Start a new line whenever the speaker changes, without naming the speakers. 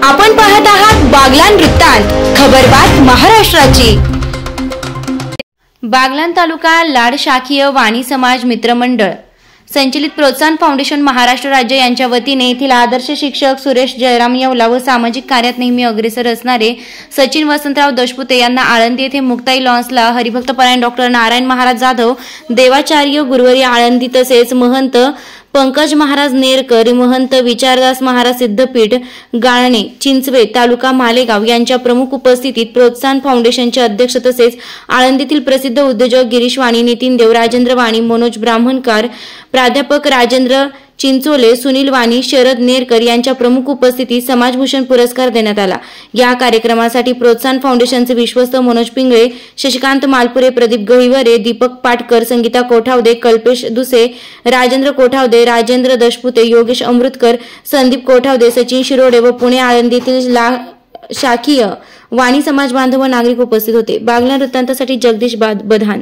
आपण पाहत आहात बागलाण वृत्तांत, खबरबात महाराष्ट्राची। बागलाण तालुका लाड शाखीय वाणी समाज मित्र मंडळ संचलित प्रोत्साहन फाउंडेशन महाराष्ट्र राज्य यांच्या वतीने येथील आदर्श शिक्षक सुरेश जयराम येवला व सामाजिक कार्यात नेहमी अग्रेसर असणारे सचिन वसंतराव दशपुते यांना आळंदी येथे मुक्ताई लॉन्सला हरिभक्तपरायण डॉक्टर नारायण महाराज जाधव देवाचार्य गुरुवारी आळंदी तसेच महंत पंकज महाराज नेरकर महंत विचारदास महाराज सिद्धपीठ गाळणे चिंचवे तालुका मालेगाव यांच्या प्रमुख उपस्थितीत प्रोत्साहन फाउंडेशनचे अध्यक्ष तसेच आळंदीतील प्रसिद्ध उद्योजक गिरीश वाणी, नितीन देव, राजेंद्र वाणी, मनोज ब्राह्मणकार, प्राध्यापक राजेंद्र चिंचोले, सुनील वाणी, शरद नेरकर यांच्या प्रमुख उपस्थितीत समाजभूषण पुरस्कार देण्यात आला। या कार्यक्रमासाठी प्रोत्साहन फाउंडेशनचे विश्वस्त मनोज पिंगळे, शशिकांत मालपुरे, प्रदीप गहिवरे, दीपक पाटकर, संगीता कोठावदे, कल्पेश दुसे, राजेंद्र कोठावदे, राजेंद्र दशपुते, योगेश अमृतकर, संदीप कोठावदे, सचिन शिरोडे व पुणे आळंदीतील शाखीय वाणी समाज बांधव व नागरिक उपस्थित होते। बागलाण वृत्तांतासाठी जगदीश बधान।